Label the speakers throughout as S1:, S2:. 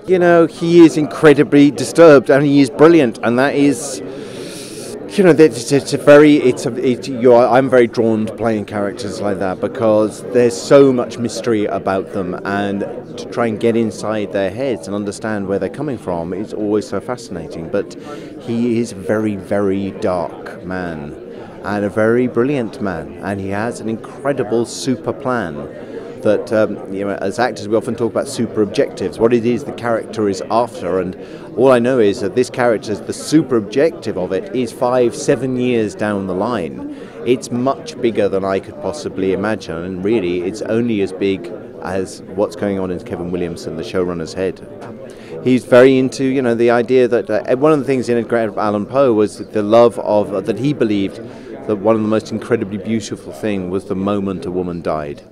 S1: You know, he is incredibly disturbed, and he is brilliant, and that is, you know, I'm very drawn to playing characters like that because there's so much mystery about them, and to try and get inside their heads and understand where they're coming from is always so fascinating. But he is a very, very dark man, and a very brilliant man, and he has an incredible super plan. That you know, as actors, we often talk about super objectives, what it is the character is after, and all I know is that this character, the super objective of it, is 5-7 years down the line. It's much bigger than I could possibly imagine, and really, it's only as big as what's going on in Kevin Williamson, the showrunner's head. He's very into, you know, the idea that one of the things in Edgar Allan Poe was the love of that he believed that one of the most incredibly beautiful things was the moment a woman died.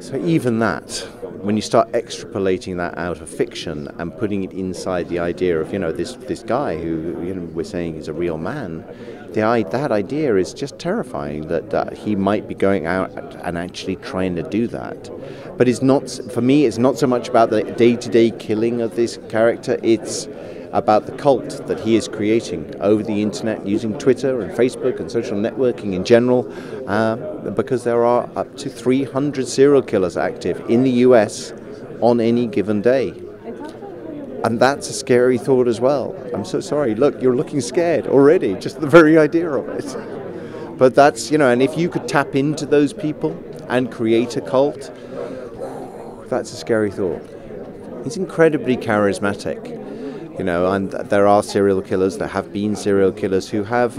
S1: So even that, when you start extrapolating that out of fiction and putting it inside the idea of, you know, this guy who, you know, we're saying is a real man, that idea is just terrifying, that he might be going out and actually trying to do that. But it's not, for me, it's not so much about the day-to-day killing of this character, it's about the cult that he is creating over the internet using Twitter and Facebook and social networking in general, because there are up to 300 serial killers active in the US on any given day. And that's a scary thought as well. I'm so sorry. Look, you're looking scared already, just the very idea of it. But that's, you know, and if you could tap into those people and create a cult, that's a scary thought. He's incredibly charismatic. You know, and there are serial killers, there have been serial killers who have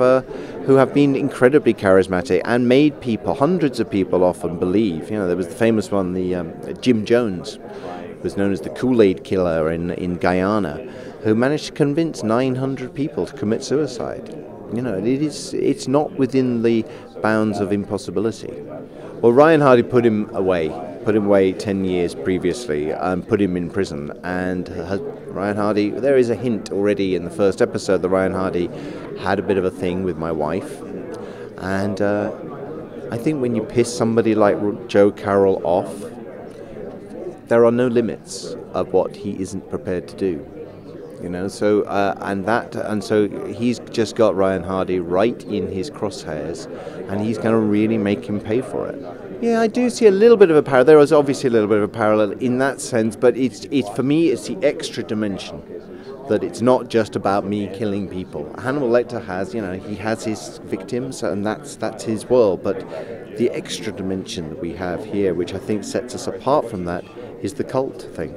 S1: been incredibly charismatic and made people, hundreds of people often believe. You know, there was the famous one, the Jim Jones, who was known as the Kool-Aid Killer in Guyana, who managed to convince 900 people to commit suicide. You know, it's not within the bounds of impossibility. Well, Ryan Hardy put him away 10 years previously and put him in prison. And Ryan Hardy, there is a hint already in the first episode that Ryan Hardy had a bit of a thing with my wife. And I think when you piss somebody like Joe Carroll off, there are no limits of what he isn't prepared to do. You know, so so he's just got Ryan Hardy right in his crosshairs, and he's going to really make him pay for it. Yeah, I do see a little bit of a parallel. There is obviously a little bit of a parallel in that sense, but it's for me, it's the extra dimension. That it's not just about me killing people. Hannibal Lecter has, you know, he has his victims, and that's his world. But the extra dimension that we have here, which I think sets us apart from that, is the cult thing.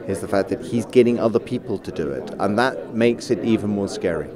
S1: Is the fact that he's getting other people to do it, and that makes it even more scary.